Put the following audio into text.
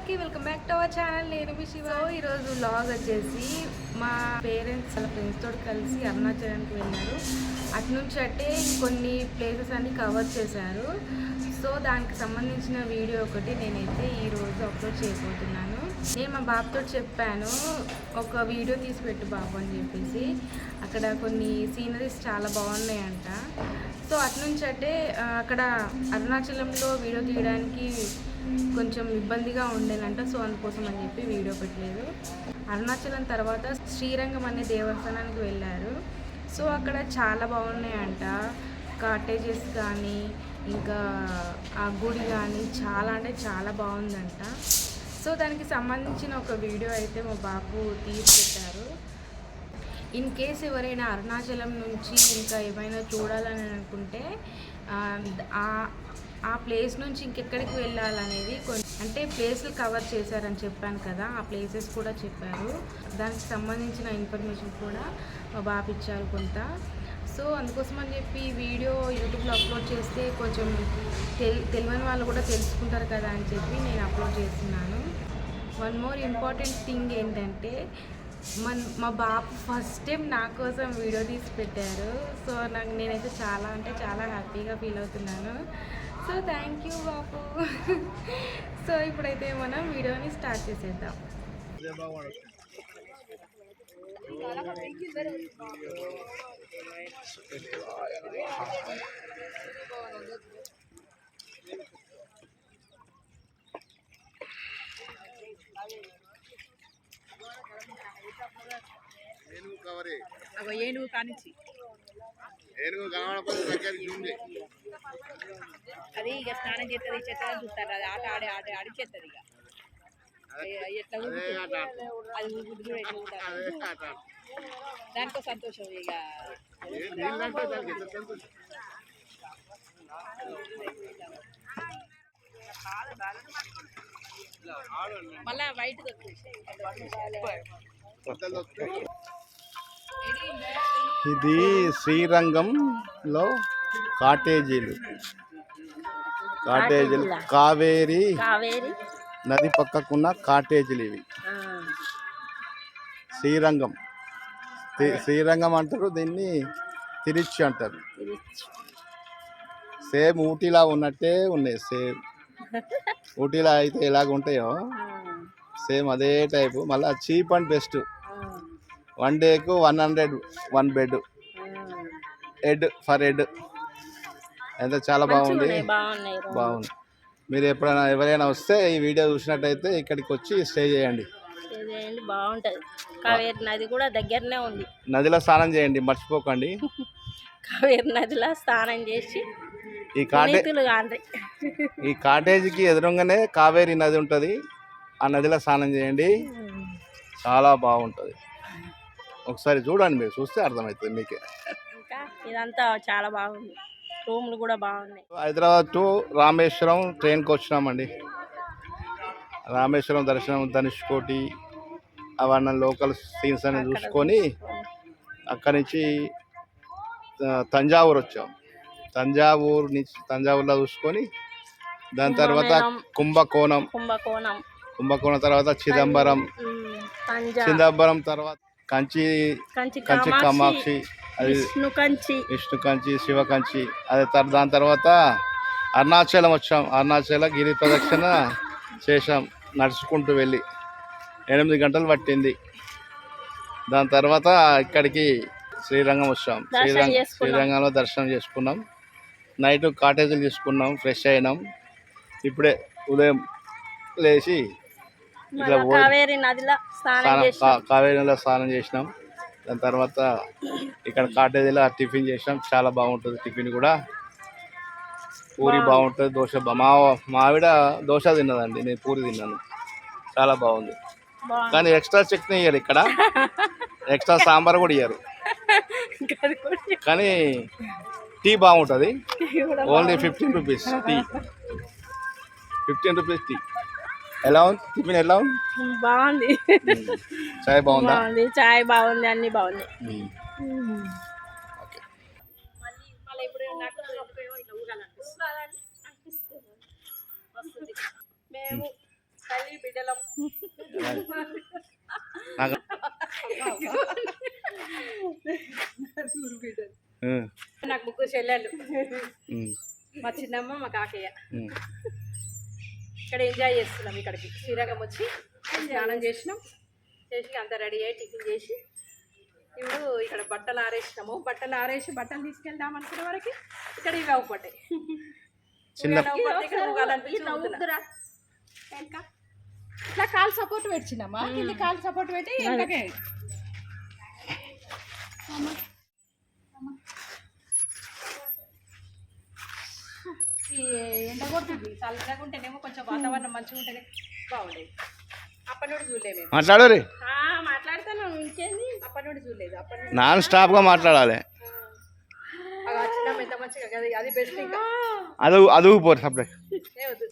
అందరికీ welcome back to our channel. నేను మీ శివ. ఈరోజు వ్లాగ్ వచ్చేసి మా పేరెంట్స్ వాళ్ళ ఫ్రెండ్స్ తోటి కలిసి అరుణాచలానికి వెళ్ళారు. అటు నుంచి అంటే కొన్ని ప్లేసెస్ అన్ని కవర్ చేశారు. సో దానికి సంబంధించిన వీడియో ఒకటి నేనైతే ఈరోజు అప్లోడ్ చేయబోతున్నాను. నేను మా బాబుతో చెప్పాను, ఒక వీడియో తీసి పెట్టు బాబు అని చెప్పేసి. అక్కడ కొన్ని సీనరీస్ చాలా బాగున్నాయంట. సో అటు నుంచి అంటే అక్కడ అరుణాచలంలో వీడియో తీయడానికి కొంచెం ఇబ్బందిగా ఉండేనంట. సో అందుకోసం అని చెప్పి వీడియో పెట్టలేదు. అరుణాచలం తర్వాత శ్రీరంగం అనే దేవస్థానానికి వెళ్ళారు. సో అక్కడ చాలా బాగున్నాయంట. కాటేజెస్ కానీ ఇంకా ఆ గుడి కానీ చాలా అంటే చాలా బాగుందంట. సో దానికి సంబంధించిన ఒక వీడియో అయితే మా బాబు తీసి పెట్టారు. ఇన్ కేస్ ఎవరైనా అరుణాచలం నుంచి ఇంకా ఏమైనా చూడాలని అనుకుంటే ఆ ప్లేస్ నుంచి ఇంకెక్కడికి వెళ్ళాలనేది అంటే ప్లేస్లు కవర్ చేశారని చెప్పాను కదా, ఆ ప్లేసెస్ కూడా చెప్పారు. దానికి సంబంధించిన ఇన్ఫర్మేషన్ కూడా మా బాబు ఇచ్చారు కొంత. సో అందుకోసం అని చెప్పి వీడియో యూట్యూబ్లో అప్లోడ్ చేస్తే కొంచెం తెలియని వాళ్ళు కూడా తెలుసుకుంటారు కదా అని చెప్పి నేను అప్లోడ్ చేస్తున్నాను. వన్ మోర్ ఇంపార్టెంట్ థింగ్ ఏంటంటే మా బాబు ఫస్ట్ టైం నా కోసం వీడియో తీసి పెట్టారు. సో నేనైతే చాలా అంటే చాలా హ్యాపీగా ఫీల్ అవుతున్నాను. So thank you Babu. So ఇప్పుడైతే మనం వీడియోని స్టార్ట్ చేసేద్దాం. ఏనుగు కానిచ్చి అది ఇక స్నానం చేస్తుంది, చెత్తగా చూస్తారు. అది ఆట ఆడి ఆడి ఆడిచేస్తుంది. ఇక ఎట్లా అది దానికో సంతోషం. ఇక మళ్ళా వైట్ ఇది శ్రీరంగంలో కాటేజీలు కావేరి నది పక్కకున్న కాటేజీలు ఇవి. శ్రీరంగం అంటారు, దీన్ని తిరుచి అంటారు. సేమ్ ఊటీలా ఉన్నట్టే ఉన్నాయి. సేమ్ ఊటీలా అయితే ఎలాగ ఉంటాయో సేమ్ అదే టైపు. మళ్ళీ cheap and best. 1 డేకు 100 1 bed head for head అయితే చాలా బాగుంది. మీరు ఎప్పుడైనా ఎవరైనా వస్తే ఈ వీడియో చూసినట్టయితే ఇక్కడికి వచ్చి స్టే చేయండి. బాగుంటది. కావేరి నది కూడా దగ్గరనే ఉంది. నదిలో స్నానం చేయండి, మర్చిపోకండి. కావేరి నదిలో స్నానం చేసి ఈ కాటేజీకి ఎదురుగానే కావేరి నది ఉంటుంది. ఆ నదిలో స్నానం చేయండి, చాలా బాగుంటుంది. ఒకసారి చూడండి, మీరు చూస్తే అర్థమవుతుంది మీకే. ఇంకా ఇదంతా చాలా బాగుంది. రూమ్లు కూడా బాగున్నాయి. హైదరాబాద్ టు రామేశ్వరం ట్రైన్కి వచ్చినామండి. రామేశ్వరం దర్శనం, ధనుష్కోటి అవన్నీ లోకల్ సీన్స్ అని చూసుకొని అక్కడి నుంచి తంజావూరు వచ్చాం. తంజావూరులో చూసుకొని దాని తర్వాత కుంభకోణం తర్వాత చిదంబరం తర్వాత కంచి కామాక్షి, విష్ణు కంచి, శివ కంచి. అదే దాని తర్వాత అరుణాచలం వచ్చాం. అరుణాచల గిరి ప్రదక్షిణ చేసాం నడుచుకుంటూ వెళ్ళి. 8 గంటలు పట్టింది. దాని తర్వాత ఇక్కడికి శ్రీరంగం వచ్చాం. శ్రీరంగంలో దర్శనం చేసుకున్నాం. నైట్ కాటేజీలు తీసుకున్నాం, ఫ్రెష్ అయినాం. ఇప్పుడే ఉదయం లేచి కావేరి నదిలో స్నానం చేసినాం. దాని తర్వాత ఇక్కడ కాటేజీలో టిఫిన్ చేసినాం. చాలా బాగుంటుంది టిఫిన్ కూడా. పూరి బాగుంటుంది, దోశ మా ఆవిడ దోశ తిన్నదండి, నేను పూరి తిన్నాను. చాలా బాగుంది. కానీ ఎక్స్ట్రా చట్నీ ఇయ్యారు ఇక్కడ, ఎక్స్ట్రా సాంబార్ కూడా ఇయ్యారు. కానీ టీ బాగుంటుంది. Only 15 rupees tea. 15 rupees tea. ఎలా ఉంది టిఫిన్? ఎలా ఉంది? బాగుంది. చాయ్ బాగుందా? చాయ్ బాగుంది, అన్ని బాగుంది. మేము తల్లి బిడ్డలం నాకు నాకు ముగ్గురు చెల్లెళ్ళు ఉమ్, మా చిన్నమ్మ మా కాకయ్య ఉమ్. ఇక్కడ ఎంజాయ్ చేస్తున్నాం. ఇక్కడికి శ్రీరంగం వచ్చి స్నానం చేసినాం, చేసి అంతా రెడీ అయ్యి టిఫిన్ చేసి ఇప్పుడు ఇక్కడ బట్టలు ఆరేసినాము. బట్టలు ఆరేసి బట్టలు తీసుకెళ్దాం అనుకునే వరకు ఇక్కడ ఇవి అవ్వబడ్డాయి. చిన్న ఇట్లా కాలు సపోర్ట్ పెట్టినామా, కింద కాలు సపోర్ట్ పెట్టి వెనకకే ఈ ఎండ కొడుతుంది. చల్లగా ఉంటేనేమో కొంచెం వాతావరణం మంచిగా ఉంటేనే బాగుండేది. అప్పటి నుండి చూడలేదు మేము. మాట్లాడు రే, మాట్లాడతాను ఇంకేంది. అప్పటి నుండి చూడలేదు. అప్పటి నుండి నాన్ స్టాప్గా మాట్లాడాలి. వచ్చినాం ఎంత మంచిగా, అది బెస్ట్. ఇంకా అది ఊగిపోరు సపరేట్. ఏ వద్దు.